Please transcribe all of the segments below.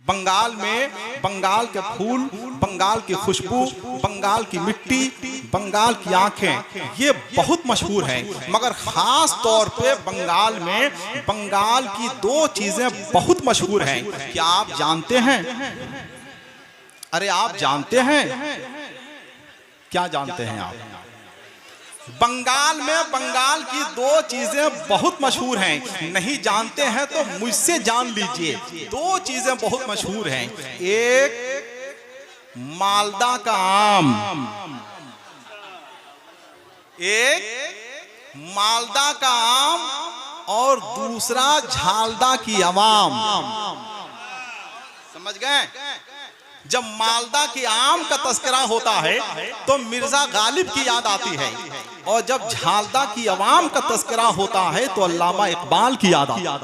बंगाल में बंगाल के फूल, बंगाल की खुशबू, बंगाल की मिट्टी, बंगाल की आंखें, ये बहुत मशहूर हैं। मगर खास तौर पे बंगाल में बंगाल की दो चीजें बहुत मशहूर हैं। क्या आप जानते हैं? अरे आप जानते हैं? क्या जानते हैं आप? बंगाल में बंगाल की दो चीजें बहुत मशहूर हैं। नहीं जानते हैं तो मुझसे जान लीजिए। दो चीजें बहुत मशहूर हैं। एक मालदा का आम, एक मालदा का आम, और दूसरा झालदा की अवाम। समझ गए? जब मालदा के आम का तस्करा होता है तो मिर्जा गालिब की याद आती है, और जब झालदा की अवाम का तस्करा होता है तो अल्लामा इकबाल की याद आती है।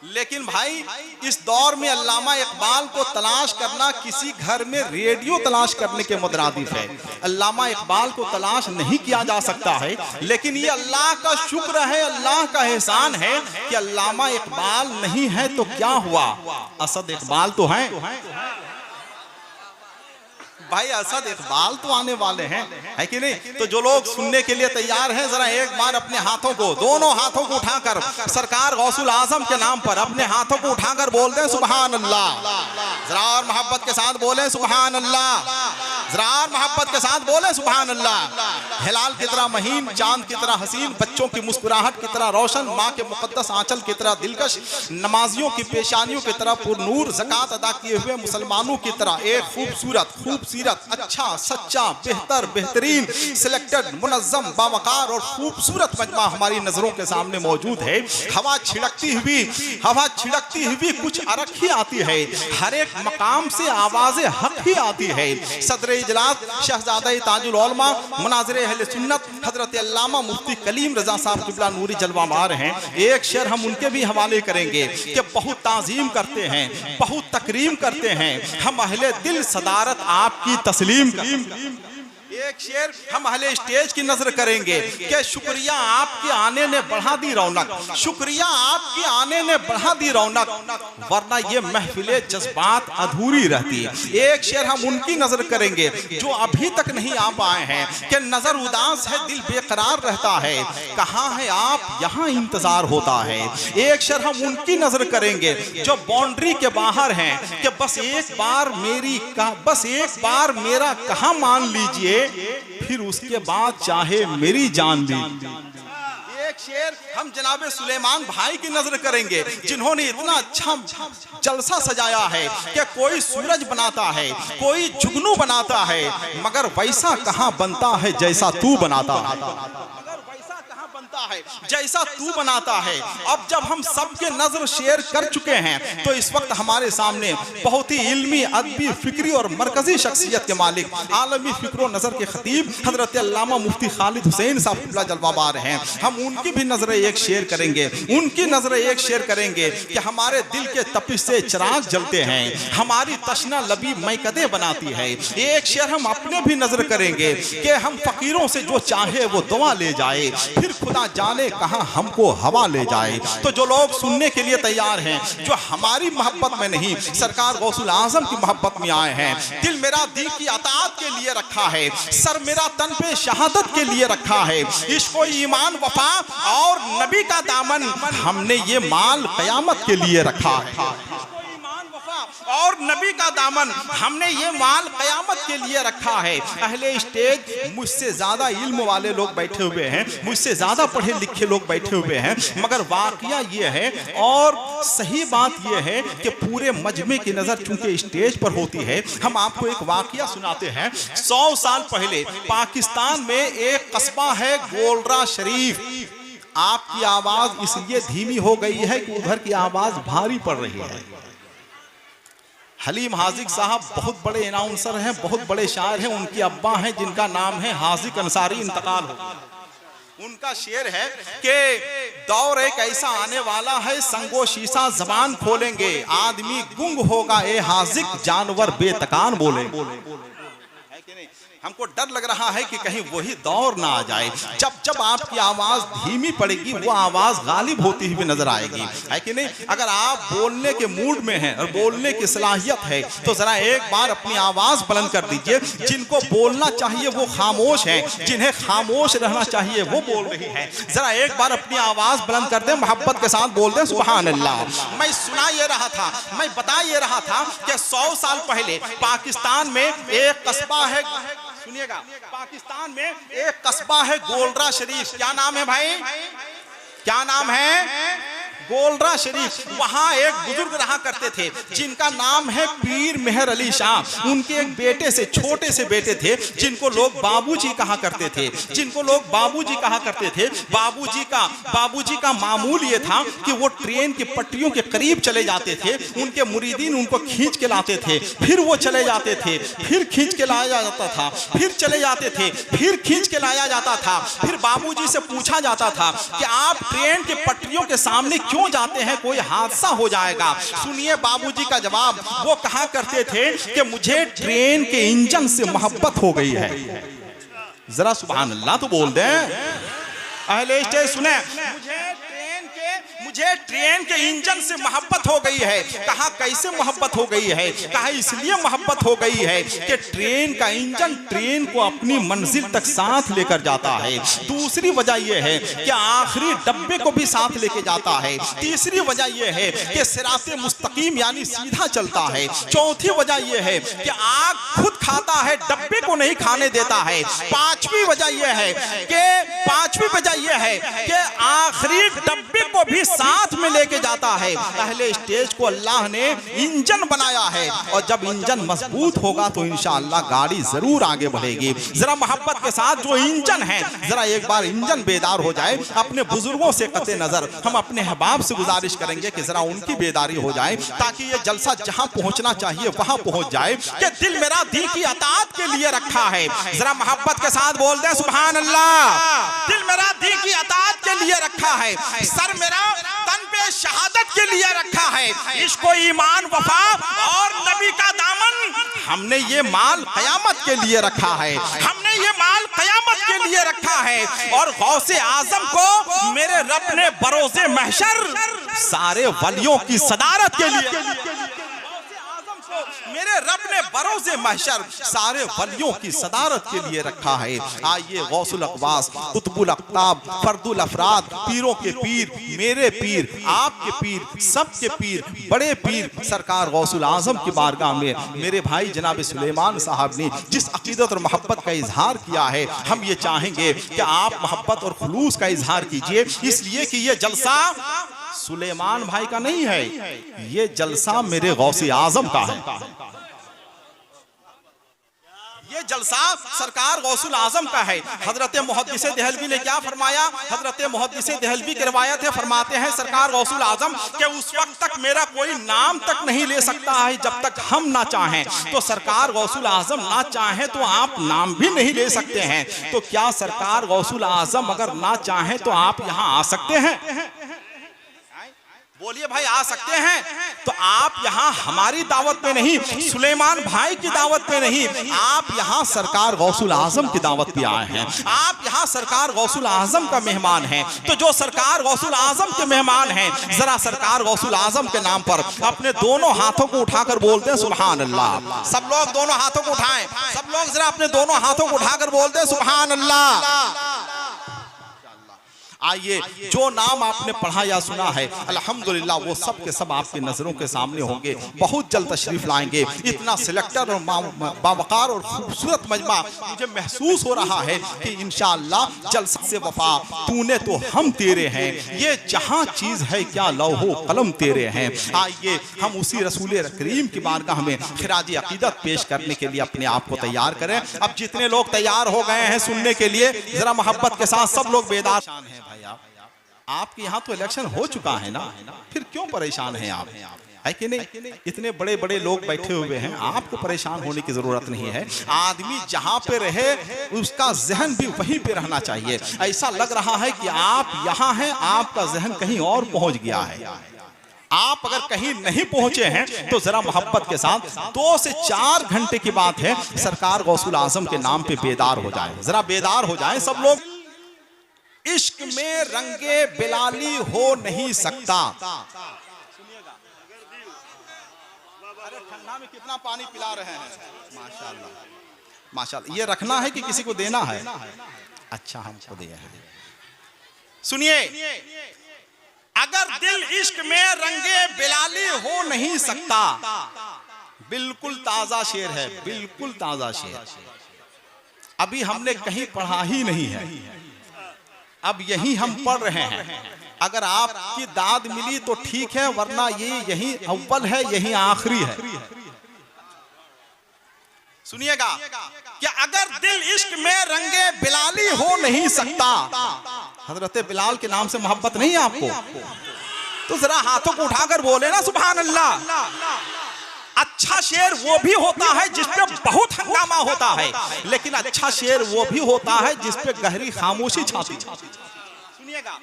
लेकिन भाई इस दौर में अल्लामा इकबाल को तलाश करना किसी घर में रेडियो तलाश करने के मुतरादिफ है। अल्लामा इकबाल को तलाश नहीं किया जा सकता है। लेकिन ये अल्लाह का शुक्र है, अल्लाह का एहसान है कि अल्लामा इकबाल नहीं है तो क्या हुआ, असद इकबाल तो है भाई। असद इकबाल तो आने वाले हैं, है कि नहीं? तो जो लोग सुनने के लिए तैयार हैं, जरा एक बार अपने हाथों को, दोनों हाथों को उठाकर सरकार गौसुल आजम के नाम पर अपने हाथों को उठाकर बोल दें सुभान अल्लाह। जरा और मोहब्बत के साथ बोले सुभान अल्लाह। जरा और मोहब्बत के साथ बोले सुभान अल्लाह। हिलाल की तरह महीन, चांद की तरह हसीन, बच्चों की मुस्कुराहट की तरह रोशन, माँ के मुकद्दस आंचल की तरह दिलकश, नमाजियों की पेशानियों की तरह पुरनूर, ज़कात अदा किए हुए मुसलमानों की तरह एक खूबसूरत, अच्छा, सच्चा, बेहतर, बेहतरीन, सिलेक्टेड, मुनज़्ज़म, बावकार और खूबसूरत मजमा हमारी नजरों के सामने मौजूद है। हवा छिड़कती हुई कुछ अरख ही आती है। हर एक मकाम से आवाज़े हक ही आती है। सदर इजलास शहजादा ताजुल उलमा मुनाज़िर अहले सुन्नत हजरत अल्लामा मुफ्ती कलीम रजा साहब किबला नूरी जलवा मार हैं। एक शेर हम उनके भी हवाले करेंगे कि बहुत ताज़ीम करते हैं, बहुत तकरीम करते हैं, हम अहले दिल सदारत आपकी तस्लीम। एक शेर हम अहले स्टेज की नजर करेंगे कि शुक्रिया आपके आने ने बढ़ा दी रौनक, शुक्रिया आपके आने ने बढ़ा दी रौनक, वरना ये महफिले जज्बात अधूरी रहती। एक शेर हम उनकी नजर करेंगे जो अभी तक नहीं आ पाए हैं कि नजर उदास है, दिल बेकरार रहता है, कहाँ है आप, यहाँ इंतजार होता है। एक शेर हम उनकी नजर करेंगे जो बाउंड्री के बाहर हैं कि बस एक बार मेरा कहाँ मान लीजिए, फिर उसके बाद चाहे मेरी जान ली। एक शेर हम जनाबे सुलेमान भाई की नजर करेंगे जिन्होंने इतना अच्छा जलसा सजाया है कि कोई सूरज बनाता है, कोई जुगनू बनाता है, मगर वैसा कहाँ बनता है जैसा तू बनाता है, जैसा तू बनाता है। अब जब हम सबके नजर शेयर कर चुके हैं तो इस वक्त हमारे सामने बहुत ही इल्मी, अदबी, फिक्री और मरकजी शख्सियत के मालिक, आलमी फिक्र नजर के खतीब हजरत अल्लामा मुफ्ती खालिद हुसैन साहब जलवाबार हैं। हम उनकी भी नजरें एक शेयर करेंगे, उनकी नजरें एक शेयर करेंगे कि हमारे दिल के तपिश से चिराग जलते हैं, हमारी तशना लबी मैकदे बनाती है। एक शेर हम अपने भी नजर करेंगे कि हम फकीरों से जो चाहे वो दुआ ले जाए, फिर खुदा जाने कहां हमको हवा ले जाए। तो जो लोग सुनने के लिए तैयार हैं, जो हमारी मोहब्बत में नहीं सरकार गौसुल आजम की मोहब्बत में आए हैं, दिल मेरा दी की अताअत के लिए रखा है, सर मेरा तन पे शहादत के लिए रखा है, इश्क़ ईमान वफा और नबी का दामन हमने ये माल क़यामत के लिए रखा है, और नबी का दामन हमने ये माल क़यामत के लिए रखा है। अहले स्टेज मुझसे ज्यादा इल्म वाले लोग बैठे हुए हैं, मुझसे ज्यादा पढ़े लिखे लोग बैठे हुए हैं, मगर वाकया ये है और सही बात ये है कि पूरे मजमे की नजर चूंकि स्टेज पर होती है। हम आपको एक वाकया सुनाते हैं। 100 साल पहले पाकिस्तान में एक कस्बा है गोलरा शरीफ। आपकी आवाज इसलिए धीमी हो गई है कि उधर की आवाज भारी पड़ रही है। हलीम हाजिक साहब बहुत बड़े अनाउंसर हैं, बहुत बड़े शायर हैं, उनके अब्बा हैं जिनका नाम है हाजिक अंसारी, इंतकाल हो। उनका शेर है कि दौर एक ऐसा आने वाला है, संगो शीशा जबान खोलेंगे, आदमी गुंग होगा ए हाजिक, जानवर बेतकान बोले। हमको डर लग रहा है कि कहीं वही दौर ना आ जाए जब जब आपकी आवाज धीमी पड़ेगी वो आवाज गालिब होती हुई नजर आएगी, है कि नहीं? अगर आप बोलने के मूड में हैं और बोलने की सलाहियत है तो जरा एक बार अपनी आवाज बुलंद कर दीजिए। जिनको बोलना चाहिए वो खामोश हैं, जिन्हें खामोश रहना चाहिए वो बोल रही है। जरा एक बार अपनी आवाज बुलंद कर दें, मोहब्बत के साथ बोल दें सुभान अल्लाह। मैं सुना ये रहा था, मैं बता ये रहा था कि 100 साल पहले पाकिस्तान में एक कस्बा है, सुनिएगा, पाकिस्तान में एक कस्बा है गोलरा शरीफ। क्या नाम है भाई? क्या नाम है? गोलरा शरीफ। वहां एक बुजुर्ग रहा करते थे जिनका नाम है पीर मेहर अली शाह। उनके एक बेटे से, छोटे से बेटे थे जिनको लोग बाबूजी कहा करते थे, जिनको लोग बाबूजी कहा करते थे। बाबूजी का मामूल ये था कि वो ट्रेन की पटरियों के करीब चले जाते थे, उनके मुरीदीन उनको खींच के लाते थे, फिर वो चले जाते थे, फिर खींच के लाया जाता था, फिर चले जाते थे, फिर खींच के लाया जाता था। फिर बाबूजी से पूछा जाता था कि आप ट्रेन के पटरियों के सामने क्यों जाते हैं, कोई हादसा हो जाएगा। सुनिए बाबूजी का जवाब, वो कहा करते थे कि मुझे ट्रेन के इंजन से मोहब्बत हो गई है। जरा सुभान अल्लाह तो बोल दें। अहले स्टेज सुने, मुझे ट्रेन के इंजन से मोहब्बत हो गई है। कहा कैसे मोहब्बत हो गई है? कहा इसलिए मोहब्बत हो गई है कि ट्रेन का इंजन ट्रेन को अपनी मंजिल तक साथ लेकर जाता है। दूसरी वजह यह है कि आखिरी डब्बे को भी साथ लेके जाता है। तीसरी वजह यह है कि सिराते मुस्तकीम यानी सीधा चलता है। चौथी वजह यह है कि आग खुद खाता है, डब्बे को नहीं खाने देता है। पांचवी वजह यह है कि आखिरी डब्बे को भी साथ में लेके जाता है। पहले स्टेज को अल्लाह ने इंजन बनाया है और जब इंजन मजबूत होगा तो इंशाअल्लाह गाड़ी जरूर आगे बढ़ेगी। जरा मोहब्बत के साथ जो इंजन है, जरा एक बार इंजन बेदार हो जाए। अपने बुजुर्गों से कते नजर हम अपने अहबाब से गुजारिश करेंगे कि जरा उनकी बेदारी हो जाए ताकि ये जलसा जहां पहुंचना चाहिए वहां पहुंच जाए। कि दिल मेरा दी की अताअत के लिए रखा है। जरा मोहब्बत के साथ बोल दे सुभान अल्लाह। दिल मेरा दी की अताअत के लिए रखा है, सर मेरा तन पे शहादत के लिए रखा है। इश्को ईमान वफा और नबी का दामन, हमने ये माल कयामत के लिए रखा है, हमने ये माल कयामत के लिए रखा है। और गौसे आजम को मेरे रब ने बरोज़े महशर सारे वलियों की सदारत के लिए, मेरे रब ने बरोज़े महशर सारे वलियों की सदारत के लिए रखा है। आइए गौसुल अक़वास, कुतुबुल अक़ताब, फर्दुल अफराद, पीरों के पीर, मेरे पीर, आपके पीर, सबके पीर, बड़े पीर सरकार गौसुल आज़म की बारगाह में मेरे भाई जनाब सुलेमान साहब ने जिस अक़ीदत और मोहब्बत का इजहार किया है, हम ये चाहेंगे कि आप मोहब्बत और खुलूस का इजहार कीजिए। इसलिए कि ये जलसा सुलेमान भाई का नहीं है, ये जलसा मेरे गौसे आजम का है। ये जलसा सरकार गौसुल आजम का है। हजरत मुहद्दिस देहलवी ने क्या फरमाया? हजरत मुहद्दिस देहलवी की रिवायत है, फरमाते हैं सरकार गौसुल आजम कि उस वक्त तक मेरा कोई नाम तक नहीं ले सकता है जब तक हम ना चाहें। तो सरकार गौसुल आजम ना चाहें तो आप नाम भी नहीं ले सकते हैं। तो क्या सरकार गौसुल आजम अगर ना चाहें तो आप यहाँ आ सकते हैं? बोलिए भाई, आ सकते हैं? तो आप यहाँ हमारी दावत में नहीं, सुलेमान भाई की दावत में नहीं, आप यहाँ सरकार गौसुल आजम की दावत पे आए हैं। आप यहाँ सरकार गौसुल आजम का मेहमान हैं। तो जो सरकार गौसुल आजम के मेहमान हैं, जरा सरकार गौसुल आजम के नाम पर अपने दोनों हाथों को उठाकर बोलते हैं सुभान अल्लाह। सब लोग दोनों हाथों को उठाएं, सब लोग जरा अपने दोनों हाथों को उठाकर बोलते हैं सुभान अल्लाह। आइए, जो नाम आपने पढ़ा या सुना है अल्हम्दुलिल्लाह वो सब के सब आपकी नज़रों के सामने होंगे। बहुत जल्द तशरीफ लाएंगे। इतना सिलेक्टर और बावकार और खूबसूरत मजमा मुझे महसूस हो रहा है कि इंशाअल्लाह जलसा से वफा तूने तो हम तेरे हैं, ये जहाँ चीज़ है क्या लौहो कलम तेरे हैं। आइए हम उसी रसूल करीम की बारगाह में खिराज अकीदत पेश करने के लिए अपने आप को तैयार करें। अब जितने लोग तैयार हो गए हैं सुनने के लिए, जरा मोहब्बत के साथ सब लोग बेदार हैं। आपके यहाँ तो इलेक्शन हो चुका है ना, फिर क्यों परेशान हैं आप? है कि नहीं? इतने बड़े बड़े लोग बैठे हुए हैं, आपको परेशान होने की जरूरत नहीं है। आदमी जहाँ पे रहे उसका जहन भी वहीं पे रहना चाहिए। ऐसा लग रहा है कि आप यहाँ हैं, आपका जहन कहीं और पहुँच गया है। आप अगर कहीं नहीं पहुंचे हैं तो जरा मोहब्बत के साथ 2 से 4 घंटे की बात है, सरकार गौसुल आजम के नाम पे बेदार हो जाए, जरा बेदार हो जाए सब लोग। इश्क में रंगे बिलाली हो नहीं सकता। अरे ठंडा में कितना पानी पिला रहे हैं, माशाल्लाह माशाल्लाह। ये रखना है कि किसी को देना है? अच्छा, हमको दिया है। सुनिए, अगर दिल इश्क में रंगे बिलाली हो नहीं सकता, बिल्कुल ताजा शेर है, बिल्कुल ताजा शेर। अभी हमने कहीं पढ़ा ही नहीं है, अब यही हम पढ़ रहे हैं। अगर आपकी दाद मिली तो ठीक है, वरना ये यही अव्वल है, यही आखिरी है। सुनिएगा कि अगर दिल इश्क में रंगे बिलाली हो नहीं सकता, हजरत बिलाल के नाम से मोहब्बत नहीं है आपको, तो जरा हाथों को उठाकर बोले ना सुभान अल्लाह। अच्छा शेर वो भी होता है जिसपे बहुत हंगामा होता है, लेकिन अच्छा शेर वो भी होता है जिसपे गहरी खामोशी छाती। सुनिएगा,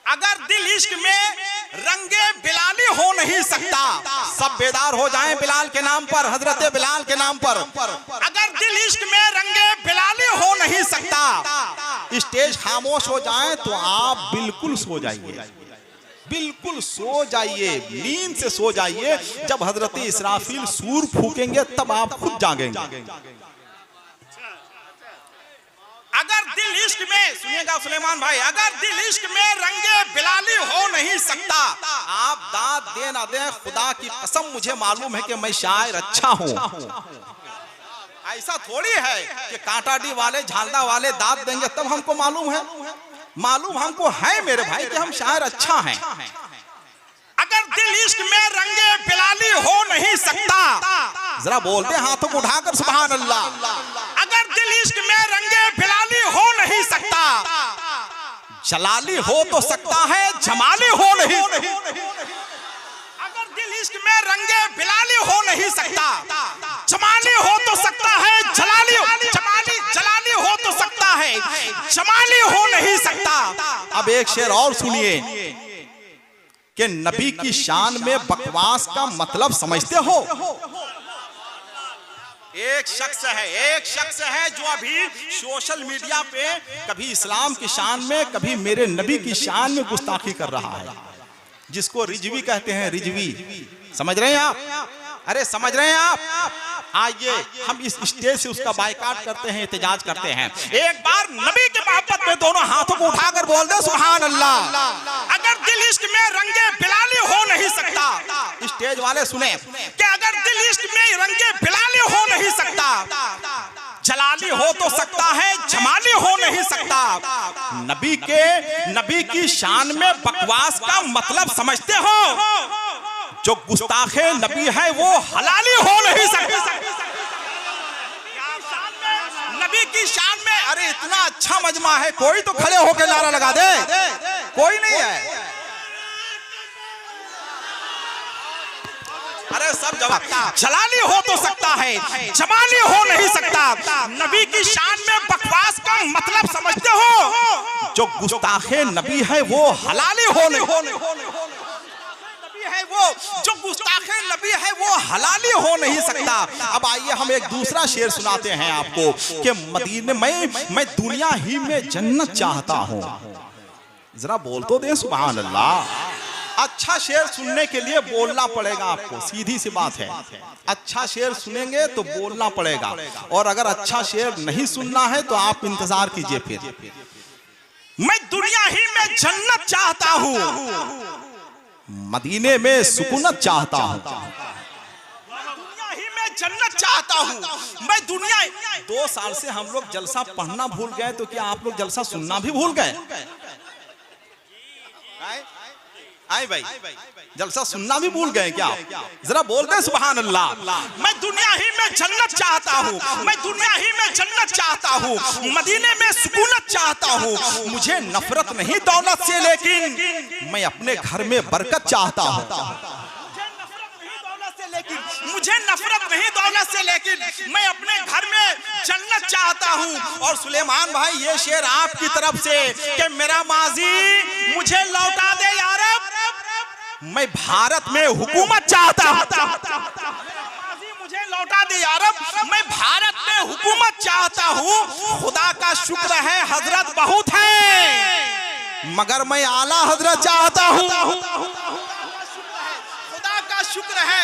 अगर दिल इश्क में रंगे बिलाली हो नहीं सकता, सब बेदार हो जाएं बिलाल के नाम पर, हजरत बिलाल के नाम पर। अगर दिल इश्क में रंगे बिलाली हो नहीं सकता, स्टेज खामोश हो जाए तो आप बिल्कुल सो जाइए, बिल्कुल सो जाइए, नींद से सो जाइए। जब हजरत इसराफील सूर फूकेंगे तब आप खुद जागेंगे। अगर दिल इश्क में, सुनिएगा सुलेमान भाई, अगर दिल इश्क में रंगे बिलाली हो नहीं सकता, आप दाद दे ना दे, खुदा की कसम मुझे मालूम है कि मैं शायर अच्छा हूं। ऐसा थोड़ी है कि कांटाडी वाले झालदा वाले दाद देंगे तब हमको मालूम है, मालूम हमको है मेरे भाई कि हम शायर अच्छा हैं। अगर दिल इश्क में रंगे बिलाली हो नहीं सकता, जरा बोलते हाथों को उठाकर सुभान अल्लाह। अगर दिल इश्क में रंगे बिलाली हो नहीं सकता, जलाली हो तो सकता है, जमाली हो नहीं। अगर दिल इश्क में रंगे बिलाली हो नहीं सकता, जमाली हो तो सकता है, जलाली जलाली हो तो सकता है, जमाली हो नहीं सकता। अब एक शेर और सुनिए कि नबी की शान में बकवास का मतलब समझते हो? एक शख्स है जो अभी सोशल मीडिया पे कभी इस्लाम की शान में, कभी मेरे नबी की शान में गुस्ताखी कर रहा है, जिसको रिजवी कहते हैं, रिजवी। समझ रहे हैं आप? अरे समझ रहे हैं आप? आइए हम इस स्टेज से उसका बायकाट करते हैं, एहतजाज करते हैं। एक बार नबी के मोहब्बत में दोनों हाथों को उठाकर बोल दे सुभान अल्लाह। अगर दिल इश्क में रंगे बिलाली हो नहीं सकता, स्टेज वाले सुने कि अगर दिल इश्क में रंगे बिलाली हो नहीं सकता, जलाली हो तो सकता है, जमाली हो नहीं सकता। नबी की शान में बकवास का मतलब समझते हो? जो गुस्ताखे नबी है वो हलाली हो नहीं सकता। नबी की शान में, अरे इतना अच्छा मजमा है, कोई तो खड़े होकर नारा लगा दे। कोई नहीं है, अरे सब जवाब। जलाली हो तो सकता है, जमाली हो नहीं सकता। नबी की शान में बकवास का मतलब समझते हो? जो गुस्ताखे नबी है वो हलाली हो नहीं है, वो जो गुस्ताखे नबी है वो हलाली हो नहीं सकता। अब आइए हम एक दूसरा शेर सुनाते हैं आपको कि मदीने में मैं दुनिया ही में जन्नत चाहता हूं। जरा बोल तो दे सुभान अल्लाह। अच्छा शेर सुनने के लिए बोलना पड़ेगा आपको, सीधी सी बात है। अच्छा शेर सुनेंगे तो बोलना पड़ेगा, और अगर अच्छा शेर नहीं सुनना है तो आप इंतजार कीजिए। फिर मैं दुनिया ही में जन्नत चाहता हूं, मदीने में सुकूनत चाहता हूं, दुनिया ही में जन्नत चाहता हूं। मैं दुनिया 2 साल से हम लोग जलसा पढ़ना भूल गए, तो क्या आप लोग जलसा सुनना भी भूल गए? आए भाई, जलसा सुनना भी भूल गए क्या? जरा बोलते सुभान अल्लाह। मैं दुनिया ही में जन्नत चाहता हूँ, मैं दुनिया ही में जन्नत चाहता हूँ, मदीने में सुकूनत चाहता हूँ। मुझे नफरत नहीं दौलत से, लेकिन मैं अपने घर में बरकत चाहता हूँ। मुझे नफरत नहीं दौलत से, लेकिन मैं अपने घर में जन्नत चाहता हूँ। और सुलेमान भाई, ये शेर आपकी तरफ से कि मेरा माजी मुझे लौटा दे यार, मैं भारत में हुकूमत चाहता हूं, मुझे लौटा दे यार। मैं भारत में हुकूमत चाहता हूं, खुदा का शुक्र है हजरत बहुत है, मगर मैं आला हजरत चाहता हूं। खुदा का शुक्र है।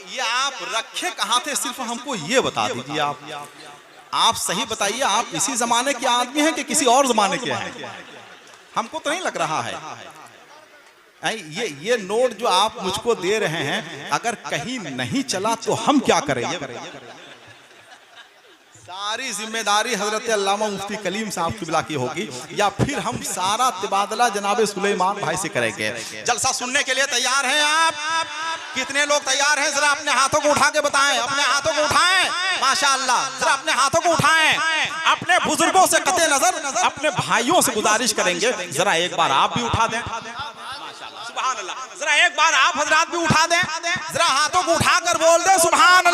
ये आप रखे कहाँ थे, सिर्फ हमको ये बता दीजिए। आप सही बताइए, आप इसी जमाने के आदमी हैं कि किसी और जमाने के हैं? हमको तो नहीं लग रहा है। ये नोट जो आप मुझको दे रहे हैं, अगर कहीं नहीं चला तो हम क्या करेंगे? सारी जिम्मेदारी हजरत अल्लामा मुफ्ती कलीम साहब किबला की होगी, या फिर हम सारा तबादला जनाबे सुलेमान भाई से करेंगे। जलसा सुनने के लिए तैयार हैं आप? कितने लोग तैयार हैं? जरा अपने हाथों को उठा के बताएं, अपने हाथों को उठाएं। माशाअल्लाह, जरा अपने हाथों को उठाएं। अपने बुजुर्गों से कते नजर, अपने भाइयों से गुजारिश करेंगे, जरा एक बार आप भी उठा दें। सुभान अल्लाह, जरा एक बार आप हजरात भी उठा दें, जरा हाथों को उठाकर बोल दें सुभान